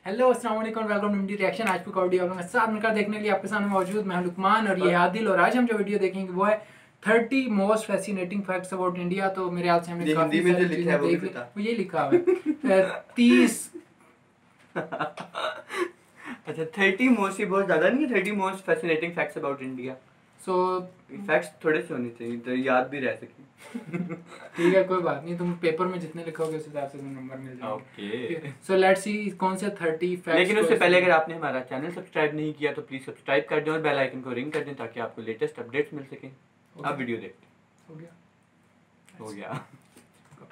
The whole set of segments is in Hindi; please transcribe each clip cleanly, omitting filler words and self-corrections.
हेलो अस्सलाम वालेकुम, वेलकम टू मीडिया रिएक्शन। आज की वीडियो आप लोगों के साथ मिलकर देखने के लिए आपके सामने मौजूद मैं लुकमान और ये आदिल। और आज हम जो वीडियो देखेंगे वो है 30 most fascinating facts about India. तो मेरे हाथ से हमने काफी सारी चीजें देख ली, वो ये लिखा हुआ है 30 अच्छा 30 मोस्ट ही बहुत ज्यादा नहीं है। 30 most fascinating facts about India. So facts थोड़े से होने चाहिए तो याद भी रह सके। ठीक है, कोई बात नहीं, तुम पेपर में जितने लिखोगे उस हिसाब से तुम्हें नंबर मिल जाएगा। ओके, सो लेट्स सी कौन से 30 फैक्ट्स। लेकिन उससे पहले अगर आपने हमारा चैनल सब्सक्राइब नहीं किया तो प्लीज सब्सक्राइब कर दें और बेल आइकन को रिंग कर दें ताकि आपको लेटेस्ट अपडेट्स मिल सकें। अब वीडियो देखते हैं। हो गया।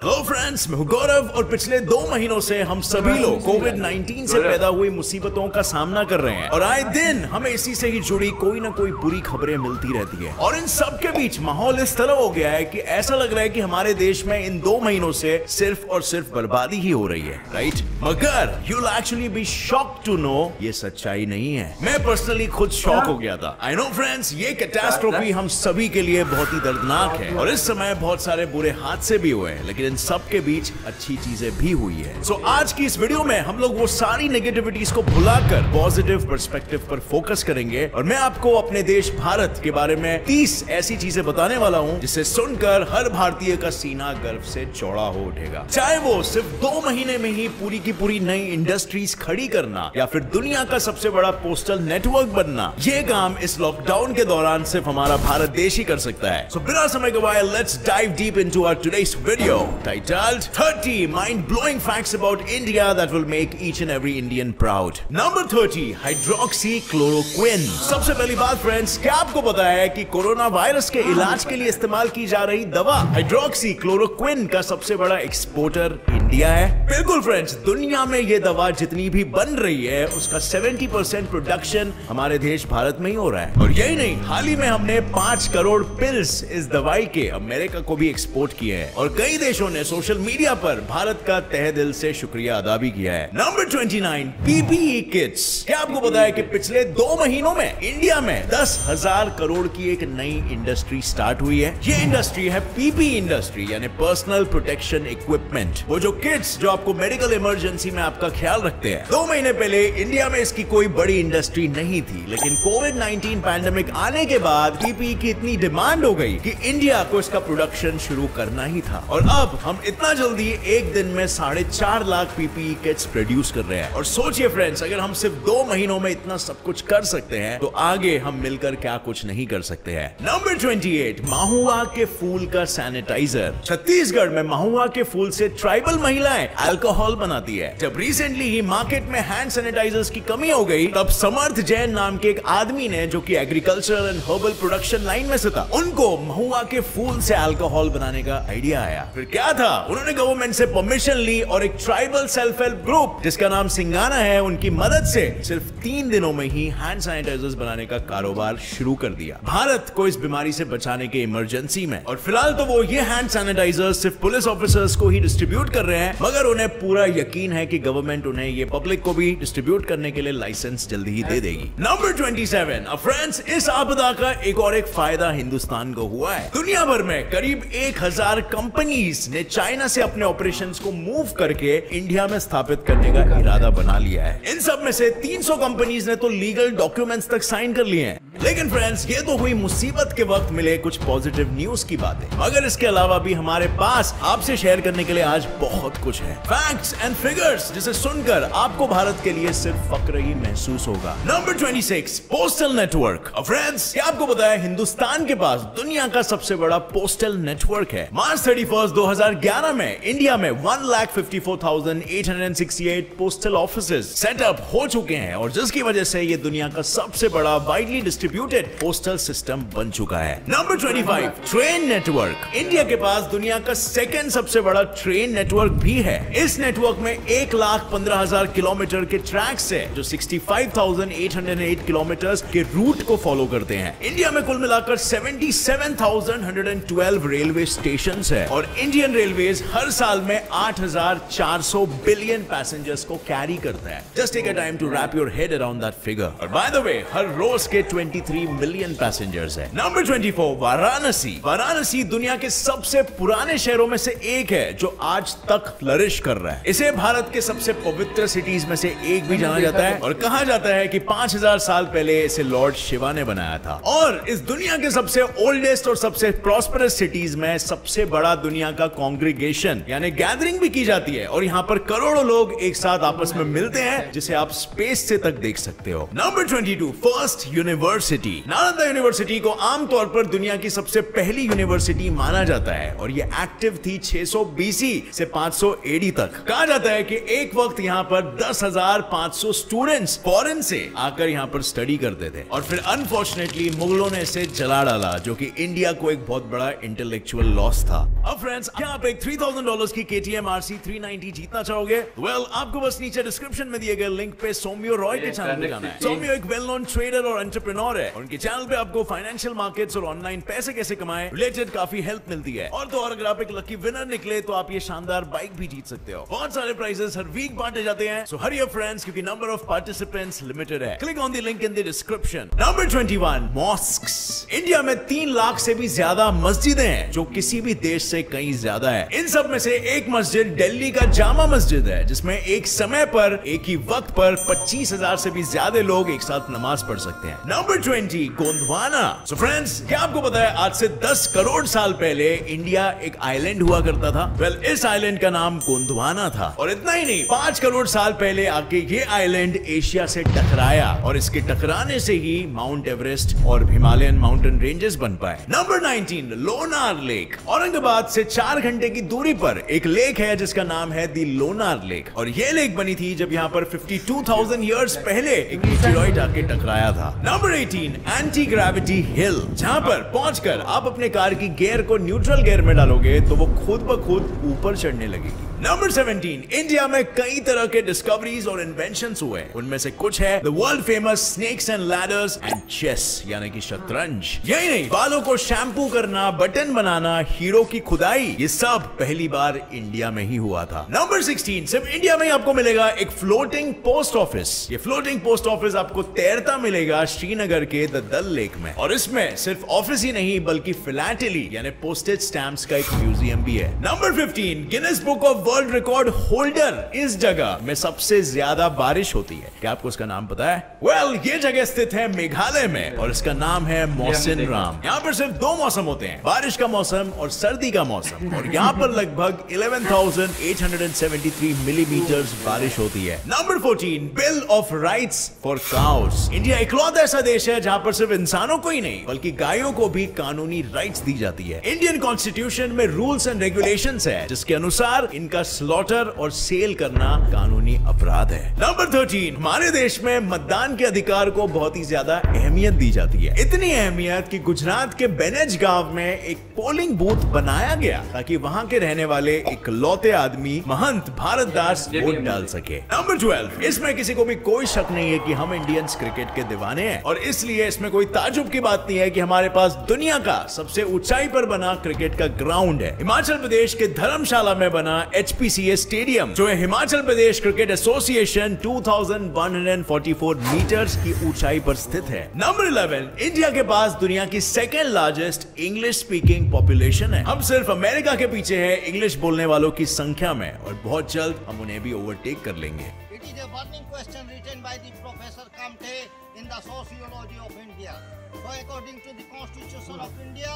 हेलो फ्रेंड्स, मैं हूं गौरव और पिछले 2 महीनों से हम सभी लोग कोविड-19 से पैदा हुई मुसीबतों का सामना कर रहे हैं और आए दिन हमें इसी से ही जुड़ी कोई ना कोई बुरी खबरें मिलती रहती है। और इन सब के बीच माहौल इस तरह हो गया है कि ऐसा लग रहा है कि हमारे देश में इन 2 महीनों से सिर्फ और सिर्फ बर्बादी ही हो रही है, राइट? मगर you'll actually be shocked to know ये सच्चाई नहीं है। मैं पर्सनली खुद शॉक हो गया था। आई नो फ्रेंड्स, ये कैटास्ट्रोफी हम सभी के लिए बहुत ही दर्दनाक है और इस समय बहुत सारे बुरे हादसे भी हुए हैं, लेकिन इन सब के बीच अच्छी चीजें भी हुई है। सो आज की इस वीडियो में हम लोग वो सारी नेगेटिविटीज को भुलाकर पॉजिटिव पर्सपेक्टिव पर फोकस करेंगे और मैं आपको अपने देश भारत के बारे में 30 ऐसी चीजें बताने वाला हूं जिसे सुनकर हर भारतीय का सीना गर्व से चौड़ा हो उठेगा। चाहे वो सिर्फ 2 महीने में ही पूरी की पूरी नई इंडस्ट्रीज खड़ी करना या फिर दुनिया का सबसे बड़ा पोस्टल नेटवर्क बनना, ये काम इस लॉकडाउन के दौरान सिर्फ हमारा भारत देश ही कर सकता है। सो बिना समय गवाए let's dive deep into our today's video titled 30 mind-blowing facts about India that will make each and every Indian proud. Number 30, hydroxychloroquine. सबसे पहली बात फ्रेंड्स, क्या आपको पता है कि कोरोना वायरस के इलाज के लिए इस्तेमाल की जा रही दवा हाइड्रोक्सीक्लोरोक्विन का सबसे बड़ा एक्सपोर्टर इंडिया है? बिल्कुल फ्रेंड्स, दुनिया में ये दवा जितनी भी बन रही है उसका 70% प्रोडक्शन हमारे देश भारत में ही हो रहा है। और यही नहीं, हाल ही में हमने 5 करोड़ पिल्स इस दवाई के अमेरिका को भी एक्सपोर्ट किए हैं और कई देशों ने सोशल मीडिया पर भारत का तहे दिल से शुक्रिया अदा भी किया है। Number 29, PPE kits. क्या आपको पता है कि पिछले 2 महीनों में इंडिया में 10,000 करोड़ की एक नई इंडस्ट्री स्टार्ट हुई है? ये इंडस्ट्री है पीपीई इंडस्ट्री, यानी पर्सनल प्रोटेक्शन इक्विपमेंट। वो जो किट्स जो आपको मेडिकल इमरजेंसी में आपका ख्याल रखते हैं। 2 महीने पहले इंडिया में इसकी कोई बड़ी इंडस्ट्री नहीं थी, लेकिन कोविड-19 पैंडेमिक आने के बाद पीपीई की इतनी डिमांड हो गई कि इंडिया को इसका प्रोडक्शन शुरू करना ही था। और अब हम इतना जल्दी एक दिन में 4.5 लाख पीपीई किट्स प्रोड्यूस कर रहे हैं। और सोचिए फ्रेंड्स, अगर हम सिर्फ 2 महीनों में इतना सब कुछ कर सकते हैं तो आगे हम मिलकर क्या कुछ नहीं कर सकते हैं। नंबर 28, महुआ के फूल का सैनिटाइजर। छत्तीसगढ़ में महुआ के फूल से ट्राइबल महिलाएं अल्कोहल बनाती है। जब रिसेंटली ही मार्केट में हैंड सैनिटाइजर्स की कमी हो गई, तब समर्थ जैन नाम के एक आदमी ने, जो कि agriculture and herbal production line में से था, उनको महुआ के फूल से अल्कोहल बनाने का आइडिया आया। फिर क्या था, उन्होंने गवर्नमेंट से परमिशन ली और एक ट्राइबल सेल्फ हेल्प ग्रुप जिसका नाम सिंगाना है, उनकी मदद से सिर्फ 3 दिनों में ही हैंड सैनिटाइजर्स बनाने का कारोबार शुरू कर दिया भारत को इस बीमारी से बचाने के इमरजेंसी में। और फिलहाल तो वो ये हैंड सैनिटाइजर्स सिर्फ पुलिस ऑफिसर्स को ही डिस्ट्रीब्यूट कर रहे हैं, मगर उन्हें पूरा यकीन है कि गवर्नमेंट उन्हें ये पब्लिक को भी डिस्ट्रीब्यूट करने के लिए लाइसेंस जल्दी ही दे देगी। नंबर 27, फ्रेंड्स, इस आपदा का एक और एक फायदा हिंदुस्तान को हुआ है। दुनिया भर में करीब 1000 कंपनीज ने चाइना से अपने ऑपरेशंस को मूव करके इंडिया में स्थापित करने का इरादा बना लिया है। इन सब में से 300 कंपनीज ने तो लीगल डॉक्यूमेंट्स तक साइन कर लिए हैं। लेकिन फ्रेंड्स, ये तो हुई मुसीबत के वक्त मिले कुछ पॉजिटिव न्यूज की बातें, मगर इसके अलावा भी हमारे पास आपसे शेयर करने के लिए आज बहुत कुछ है। फैक्ट्स एंड फिगर्स जिसे सुनकर आपको भारत के लिए सिर्फ फक्र ही महसूस होगा। Number 26, postal network. फ्रेंड्स, क्या आपको पता है हिंदुस्तान के पास दुनिया का सबसे बड़ा पोस्टल नेटवर्क है? मार्च 31, 2011 में इंडिया में 1,54,868 पोस्टल ऑफिसेज सेटअप हो चुके हैं और जिसकी वजह से ये दुनिया का सबसे बड़ा वाइडली डिस्ट्रीब्यूटेड पोस्टल सिस्टम बन चुका है। Number 25, train network. इंडिया के पास दुनिया का 2nd सबसे बड़ा ट्रेन नेटवर्क भी है। इस नेटवर्क में 1,15,000 किलोमीटर के ट्रैक्स है जो 65,808 किलोमीटर के रूट को फॉलो करते हैं। इंडिया में कुल मिलाकर 77,112 रेलवे स्टेशन है और इंडियन रेलवेज हर साल में 8,400 बिलियन पैसेंजर्स को कैरी करता है। Just take a time to wrap your head around that figure. और बाय द वे, हर रोज के 173 मिलियन पैसेंजर्स है। नंबर 24 वाराणसी। वाराणसी दुनिया के सबसे पुराने शहरों में से एक है जो आज तक फ्लरिश कर रहा है। इसे भारत के सबसे पवित्र सिटीज में से एक भी जाना जाता है और कहा जाता है कि 5000 साल पहले इसे लॉर्ड शिवा ने बनाया था। और इस दुनिया के सबसे ओल्डेस्ट और सबसे प्रॉस्परस सिटीज में सबसे बड़ा दुनिया का कांग्रीगेशन यानी गैदरिंग भी की जाती है और यहाँ पर करोड़ों लोग एक साथ आपस में मिलते हैं, जिसे आप स्पेस से तक देख सकते हो। Number 22 first university. Nalanda university को आमतौर पर दुनिया की सबसे पहली यूनिवर्सिटी माना जाता है और ये एक्टिव थी 600 BC से 500 AD तक। कहा जाता है कि एक वक्त यहाँ पर 10,500 स्टूडेंट्स फॉरेन से आकर यहाँ पर स्टडी करते थे और फिर अनफॉर्चुनेटली मुगलों ने इसे जला डाला, जो कि इंडिया को एक बहुत बड़ा इंटेलेक्चुअल लॉस था। अब फ्रेंड्स, क्या आप एक $3000 की KTM RC 390 जीतना चाहोगे? वेल, आपको बस नीचे डिस्क्रिप्शन में दिए गए लिंक पे सौम्यो रॉय के चैनल पे जाना है। सौम्यो एक वेल नोन ट्रेडर और एंटरप्रेन्योर है और उनके चैनल पे आपको फाइनेंशियल मार्केट्स और ऑनलाइन पैसे कैसे कमाएं रिलेटेड काफी हेल्प मिलती है। और तो और अगर आप एक लकी विनर निकले तो आप ये शानदार बाइक भी जीत सकते हो। बहुत सारे प्राइजेस हर वीक बांटे जाते हैं, सो हरी अप फ्रेंड्स, क्योंकि नंबर ऑफ पार्टिसिपेंट्स लिमिटेड है। Click on the link in the description. Number 21 mosques. India में 3 लाख से भी ज्यादा मस्जिदें हैं, जो किसी भी देश से कहीं ज्यादा है। इन सब में से एक मस्जिद दिल्ली का जामा मस्जिद है, जिसमें एक समय पर एक ही वक्त पर 25,000 से भी ज्यादा लोग एक साथ नमाज पढ़ सकते हैं। नंबर 20 गोंदवाना। सो फ्रेंड्स, क्या आपको पता है आज से 10 करोड़ साल पहले इंडिया एक आइलैंड हुआ करता था? वेल, इस आइलैंड का नाम गोंदवाना था। और इतना ही नहीं, 5 करोड़ साल पहले आके ये आइलैंड एशिया से टकराया और इसके टकराने से ही माउंट एवरेस्ट और हिमालयन माउंटेन रेंजेस बन पाए। Number 19 Lonar lake. औरंगाबाद से 4 घंटे की दूरी पर एक लेक है जिसका नाम है दी लोनार लेक और ये लेक बनी थी जब यहाँ पर 52,000 ईयर्स पहले एक मीटेरॉइड आके टकराया था। नंबर 18 एंटी ग्रेविटी हिल, जहाँ पर पहुंचकर आप अपने कार की गियर को न्यूट्रल गियर में डालोगे तो वो खुद ब खुद ऊपर चढ़ने लगेगी। नंबर 17 इंडिया में कई तरह के डिस्कवरीज और इन्वेंशंस हुए। उनमें से कुछ है the world famous snakes and ladders and chess यानी कि शतरंज। यही नहीं, बालों को शैम्पू करना, बटन बनाना, हीरो की खुदाई, ये सब पहली बार इंडिया में ही हुआ था। नंबर 16 सिर्फ इंडिया में ही आपको मिलेगा एक फ्लोटिंग पोस्ट ऑफिस। ये फ्लोटिंग पोस्ट ऑफिस आपको तैरता मिलेगा श्रीनगर के द दल लेक में और इसमें सिर्फ ऑफिस ही नहीं बल्कि फिलैटेली यानी पोस्टेज स्टैम्प्स का एक म्यूजियम भी है। Number 15 Guinness book of world record holder इस जगह में सबसे ज्यादा बारिश होती है। क्या आपको इसका नाम पता है? वेल, ये जगह स्थित है मेघालय में और इसका नाम है मौसिन राम। यहाँ पर सिर्फ 2 मौसम होते हैं, बारिश का मौसम और सर्दी का मौसम, और यहाँ पर लगभग 11,873 मिलीमीटर बारिश होती है। Number 14 bill of rights for cows. India इकलौता ऐसा देश है जहाँ पर सिर्फ इंसानों को ही नहीं बल्कि गायों को भी कानूनी राइट्स दी जाती है। इंडियन कॉन्स्टिट्यूशन में रूल्स एंड रेगुलेशंस है जिसके अनुसार इनका स्लॉटर और सेल करना कानूनी अपराध है। नंबर 13 हमारे देश में मतदान के अधिकार को बहुत ही ज्यादा अहमियत दी जाती है। इतनी अहमियत कि गुजरात के बेनेज गांव में एक पोलिंग बूथ बनाया गया ताकि वहां के रहने वाले इकलौते आदमी महंत भारत दास वोट डाल सके। नंबर 12 इसमें किसी को भी कोई शक नहीं है कि हम इंडियंस क्रिकेट के दीवाने हैं और इसलिए इसमें कोई ताजुब की बात नहीं है कि हमारे पास दुनिया का सबसे ऊंचाई पर बना क्रिकेट का ग्राउंड है। हिमाचल प्रदेश के धर्मशाला में बना HPCA स्टेडियम, जो है Himachal Pradesh cricket association 2144 metres की ऊंचाई पर स्थित है। नंबर 11 इंडिया के पास दुनिया की second largest English speaking population है। हम सिर्फ अमेरिका के पीछे है इंग्लिश बोलने वालों की संख्या में और बहुत जल्द हम उन्हें भी ओवरटेक कर लेंगे। It is a burning question written by the Professor Kamte in the Sociology of India. So according to the Constitution of India,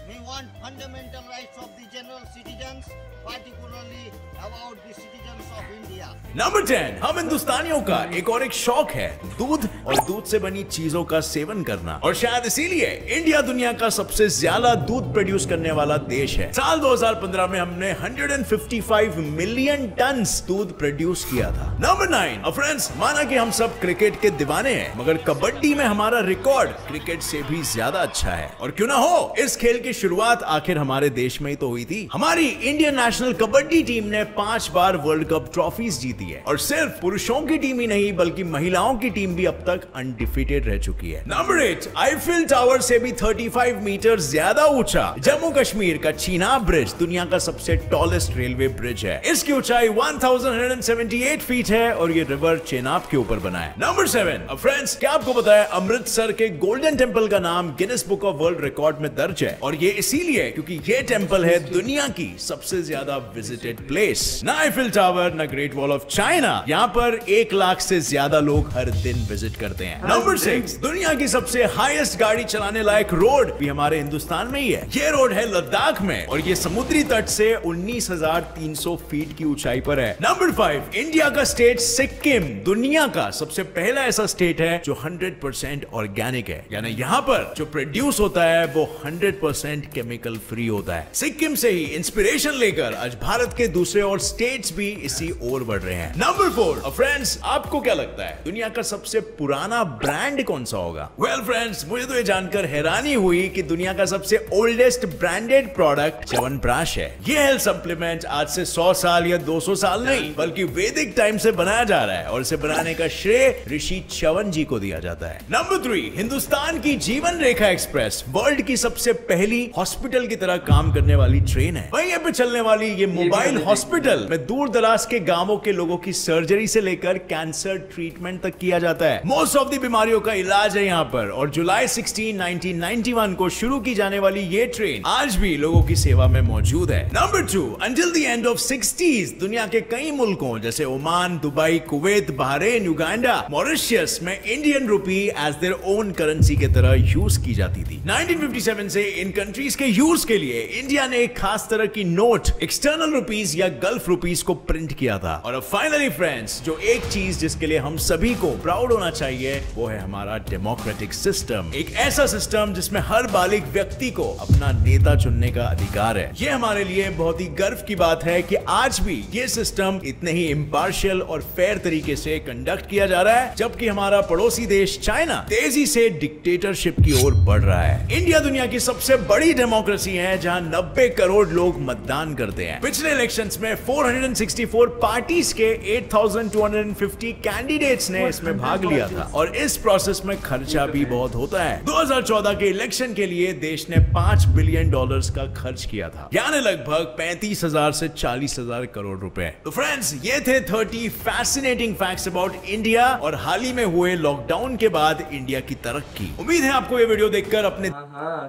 we want fundamental rights of the general citizens, particularly about the citizens of India. Number 10 हम हिंदुस्तानियों का एक और एक शौक है दूध और दूध से बनी चीजों का सेवन करना और शायद इसीलिए इंडिया दुनिया का सबसे ज्यादा दूध प्रोड्यूस करने वाला देश है। साल 2015 में हमने 155 मिलियन टन दूध प्रोड्यूस किया था। नंबर 9 फ्रेंड्स, माना कि हम सब क्रिकेट के दीवाने हैं मगर कबड्डी में हमारा रिकॉर्ड क्रिकेट से भी ज्यादा अच्छा है। और क्यों ना हो, इस खेल की शुरुआत आखिर हमारे देश में ही तो हुई थी। हमारी इंडियन नेशनल कबड्डी टीम ने 5 बार वर्ल्ड कप ट्रॉफीज जीती है और सिर्फ पुरुषों की टीम ही नहीं बल्कि महिलाओं की टीम भी अब तक अनडिफीटेड रह चुकी है। नंबर 8 आईफिल टावर से भी 35 मीटर ज्यादा ऊंचा जम्मू कश्मीर का चीनाब ब्रिज दुनिया का सबसे टॉलेस्ट रेलवे ब्रिज है। इसकी ऊंचाई 1178 फीट है और ये रिवर चेनाब के ऊपर बना है। नंबर 7, फ्रेंड्स क्या आपको पता है अमृतसर के गोल्डन टेम्पल का नाम Guinness book of world record में दर्ज है, और ये इसीलिए क्योंकि ये टेम्पल है दुनिया की सबसे ज्यादा विजिटेड प्लेस। ना आईफिल टावर, ना ग्रेट वॉल ऑफ चाइना, यहाँ पर 1 लाख से ज्यादा लोग हर दिन विजिट करते हैं। नंबर 6, दुनिया की सबसे हाईएस्ट गाड़ी चलाने लायक रोड भी हमारे हिंदुस्तान में ही है। ये रोड है लद्दाख में और ये समुद्री तट से 19,300 फीट की ऊंचाई पर है। नंबर 5, इंडिया का स्टेट सिक्किम दुनिया का सबसे पहला ऐसा स्टेट है जो 100% ऑर्गेनिक है, यानी यहाँ पर जो प्रोड्यूस होता है वो 100% केमिकल फ्री होता है। सिक्किम से ही इंस्पिरेशन लेकर आज भारत के दूसरे और स्टेट्स भी इसी ओर बढ़ रहे हैं। नंबर 4, फ्रेंड्स आपको क्या लगता है दुनिया का सबसे पुराना ब्रांड कौन सा होगा? वेल फ्रेंड्स, मुझे तो ये जानकर हैरानी हुई कि दुनिया का सबसे ओल्डेस्ट ब्रांडेड प्रोडक्ट च्यवनप्राश है। ये हेल्थ सप्लीमेंट आज से 100 साल या 200 साल नहीं बल्कि वैदिक टाइम से बनाया जा रहा है और इसे बनाने का श्रेय ऋषि च्यवन जी को दिया जाता है। नंबर 3, हिंदुस्तान की जीवन रेखा एक्सप्रेस वर्ल्ड की सबसे पहली हॉस्पिटल की तरह काम करने वाली ट्रेन है। वहीं पे चलने वाली ये मोबाइल हॉस्पिटल में दूर दराज के गांवों के लोगों की सर्जरी से लेकर कैंसर ट्रीटमेंट तक किया जाता है। मोस्ट ऑफ द बीमारियों का इलाज है यहाँ पर, और जुलाई 16, 1991 को शुरू की जाने वाली ये ट्रेन आज भी लोगों की सेवा में मौजूद है। Number 2, until the end of 60s दुनिया के कई मुल्कों जैसे Oman, Dubai, Kuwait, Bahrain, Uganda, Mauritius में Indian rupee as their own currency के तरह यूज की जाती थी। 1957 से इन कंट्रीज के यूज के लिए इंडिया ने एक खास तरह की नोट एक्सटर्नल रुपीस या गल्फ रुपीस को प्रिंट किया था। और अब फाइनली फ्रेंड्स, जो एक चीज जिसके लिए हम सभी को प्राउड होना चाहिए वो है हमारा डेमोक्रेटिक सिस्टम। एक ऐसा सिस्टम जिसमें हर बालिग व्यक्ति को अपना नेता चुनने का अधिकार है। ये हमारे लिए बहुत ही गर्व की बात है कि आज भी ये सिस्टम इतने ही इम्पार्शियल और फेयर तरीके से कंडक्ट किया जा रहा है, जबकि हमारा पड़ोसी देश चाइना तेजी से डिक्टेटरशिप की ओर बढ़ रहा है। इंडिया दुनिया की सबसे बड़ी डेमोक्रेसी है जहां 90 करोड़ लोग मतदान करते हैं। पिछले इलेक्शंस में 464 पार्टीज के 8,250 कैंडिडेट्स ने इसमें भाग लिया था, और इस प्रोसेस में खर्चा भी बहुत होता है। 2014 के इलेक्शन के लिए देश ने $5 बिलियन का खर्च किया था, यानी लगभग 35,000 से 40,000 करोड़ रुपए। तो फ्रेंड्स, ये थे 30 फैसिनेटिंग फैक्ट्स अबाउट इंडिया और हाल ही में हुए लॉकडाउन के बाद इंडिया की तरक्की। उम्मीद है आपको ये वीडियो देखकर अपने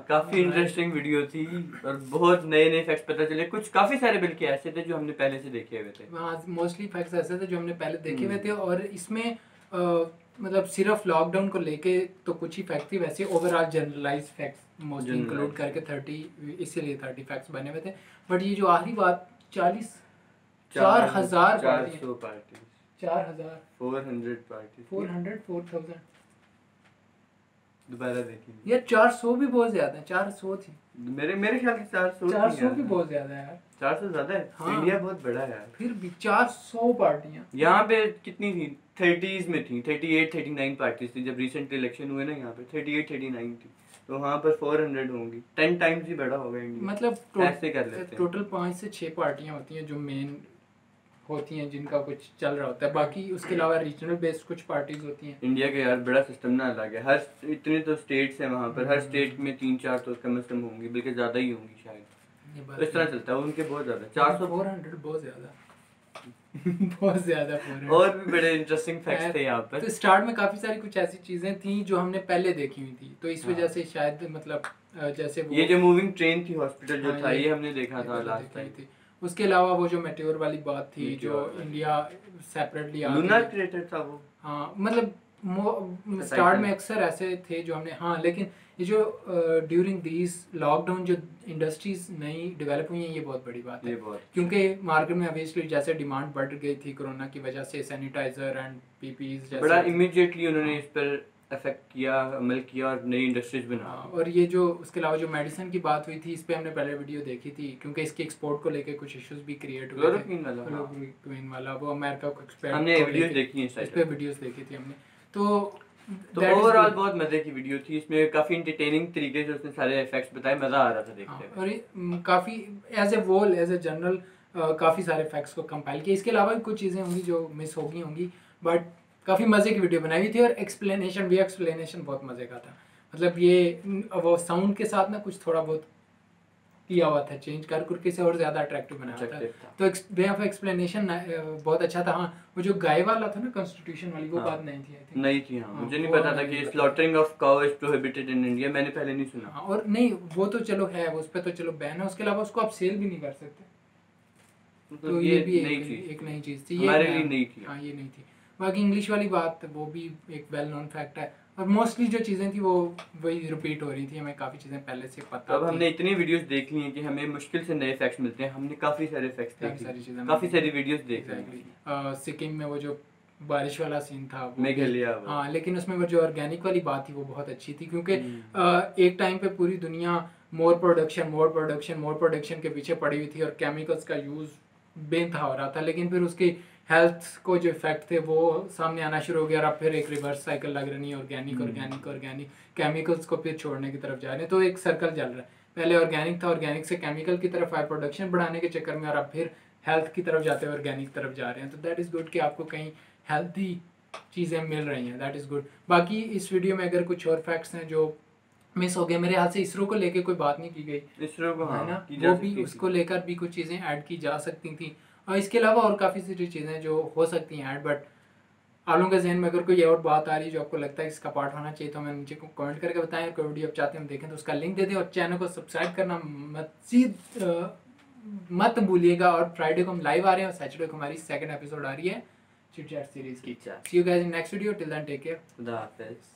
काफी इंटरेस्टिंग वीडियो थी और बहुत नए फैक्ट्स पता चले। कुछ काफी सारे बल्कि ऐसे थे जो हमने पहले से देखे हुए थे। मोस्टली फैक्ट्स ऐसे थे जो हमने पहले देखे हुए थे, और इसमें मतलब सिर्फ लॉकडाउन को लेके तो कुछ ही फैक्ट थी, वैसे overall generalise facts mostly include करके 30, इसीलिए 30 फैक्ट्स बने हुए थे। बट ये जो आखिरी बात 4,000 पार्टी 4,000 400 पार्टी 4,000 दोबारा देखिए यार, 400 भी बहुत ज्यादा है। 400 थी मेरे ख्याल से 400 भी बहुत ज्यादा है यार। 400 ज्यादा है। हाँ। इंडिया बहुत बड़ा है यार, फिर भी 400 पार्टियां। यहाँ पे कितनी थी? 30s में थी, 38, 39 पार्टीज थी जब रिसेंट इलेक्शन हुए ना। यहाँ पे 38, 39 थी, तो वहाँ पर 400 होंगी। 10 टाइम्स ही बड़ा होगा इंडिया। मतलब ऐसे कर लेते हैं। टोटल 5 से 6 पार्टियां होती हैं जो मेन होती हैं, जिनका कुछ चल रहा होता है। बाकी उसके अलावा रीजनल बेस्ड कुछ पार्टीज होती हैं। इंडिया के यार बड़ा सिस्टम ना अलग है। हर इतने तो स्टेट्स हैं वहाँ पर, हर स्टेट में 3-4 तो कम से कम होंगी, बल्कि ज़्यादा ही होंगी शायद। तो इस तरह चलता है उनके। बहुत ज़्यादा 400 400 बहुत ज़्यादा बहुत ज़्यादा। और भी बड़े इंटरेस्टिंग फैक्ट्स थे यहाँ पर। तो स्टार्ट में काफ़ी सारी कुछ ऐसी चीज़ें थी जो हमने पहले देखी हुई थी, तो इस वजह से शायद मतलब जैसे ये जो मूविंग ट्रेन थी हॉस्पिटल जो था, ये हमने देखा था लास्ट टाइम। उसके अलावा वो जो मेटेओर वाली बात थी जो इंडिया सेपरेटली लूनर क्रेटर था वो। हाँ, मतलब स्टार्ट में अक्सर ऐसे थे जो हमने, हाँ, लेकिन ये जो ड्यूरिंग दिस लॉकडाउन जो इंडस्ट्रीज नई डेवलप हुई हैं, ये बहुत बड़ी बात है। क्योंकि मार्केट में ऑब्वियसली जैसे डिमांड बढ़ गई थी कोरोना की वजह से, सैनिटाइजर एंड पीपीज जैसे, बड़ा इमीडिएटली उन्होंने इस पर इफेक्ट किया, अमल किया और नई इंडस्ट्रीज बना। और ये जो उसके अलावा जो मेडिसिन की बात हुई थी, इस पे हमने पहले वीडियो देखी थी, क्योंकि इसके एक्सपोर्ट को लेके कुछ इश्यूज भी क्रिएट हुए थे। क्लोरोक्वीन वाला वो अमेरिका को एक्सपोर्ट, हमने वीडियोस देखी हैं, इस पे वीडियोस देखी थी हमने। तो ओवरऑल बहुत मजे की वीडियो थी। इसमें काफी एंटरटेनिंग तरीके से उसने सारे इफेक्ट्स बताए, मजा आ रहा था देखते हुए। और काफी एज ए जनरल काफी सारे फैक्ट्स को कंपाइल किया। इसके अलावा भी कुछ चीजें होंगी जो मिस हो गई होंगी, बट काफ़ी मज़े की वीडियो बनाई हुई थी। और एक्सप्लेनेशन बहुत मज़े का था। मतलब ये वो साउंड के साथ ना कुछ थोड़ा बहुत किया हुआ था, चेंज कर करके से और ज़्यादा अट्रैक्टिव बनाया था। तो वे ऑफ एक्सप्लेनेशन बहुत अच्छा था। हाँ, वो जो गाय वाला था ना कॉन्स्टिट्यूशन वाली, वो बात नहीं थी, आई थिंक नहीं थी। हाँ, मुझे नहीं पता था कि slaughtering of cow is prohibited in India, मैंने पहले नहीं सुना। और नहीं, वो तो चलो है, उस पर तो चलो बैन है, उसके अलावा उसको आप सेल भी नहीं कर सकते। तो ये भी एक नई चीज़ थी, हमारे लिए नहीं थी। हाँ, ये नहीं थी। बाकी इंग्लिश वाली बात, वो भी एक वेल नोन फैक्ट है, और मोस्टली जो चीज़ें थी वो वही रिपीट हो रही थी, हमें काफ़ी चीज़ें पहले से पता। अब हमने इतनी वीडियोस देख ली हैं कि हमें मुश्किल से नए फैक्ट्स मिलते हैं। हमने काफ़ी सारे फैक्ट्स देख लिए, काफ़ी सारी वीडियोस देख ली। सिक्किम में वो जो बारिश वाला सीन था, मेघालय, हाँ, लेकिन उसमें वो जो ऑर्गेनिक वाली बात थी वो बहुत अच्छी थी, क्योंकि एक टाइम पे पूरी दुनिया मोर प्रोडक्शन के पीछे पड़ी हुई थी और केमिकल्स का यूज़ बेनतहा हो रहा था, लेकिन फिर उसकी हेल्थ को जो इफेक्ट थे वो सामने आना शुरू हो गया, और अब फिर एक रिवर्स साइकिल लग रही है, ऑर्गेनिक केमिकल्स को फिर छोड़ने की तरफ जा रहे हैं। तो एक सर्कल चल रहा है, पहले ऑर्गेनिक था, ऑर्गेनिक से केमिकल की तरफ आए प्रोडक्शन बढ़ाने के चक्कर में, और अब फिर हेल्थ की तरफ जाते हुए ऑर्गेनिक तरफ जा रहे हैं। तो दैट इज़ गुड कि आपको कहीं हेल्थी चीज़ें मिल रही हैं, दैट इज़ गुड। बाकी इस वीडियो में अगर कुछ और फैक्ट्स हैं जो मिस हो गए, मेरे हाथ से इसरो को लेके कोई बात नहीं की गई, इसरो को, है ना, वो भी उसको लेकर भी कुछ चीज़ें ऐड की जा सकती थी, और इसके अलावा और काफ़ी सारी चीज़ें जो हो सकती हैं ऐड। बट आप लोगों के जहन में अगर कोई और बात आ रही है जो आपको लगता है इसका पार्ट होना चाहिए, तो हमें नीचे कमेंट करके बताएं। कोई वीडियो आप चाहते हैं हम देखें तो उसका लिंक दे दें, और चैनल को सब्सक्राइब करना मत भूलिएगा। और फ्राइडे को हम लाइव आ रहे हैं, और सैटरडे को हमारी सेकंड एपिसोड आ रही है चिट चैट सीरीज की। See you guys in next video, till then take care, खुदा हाफिज़।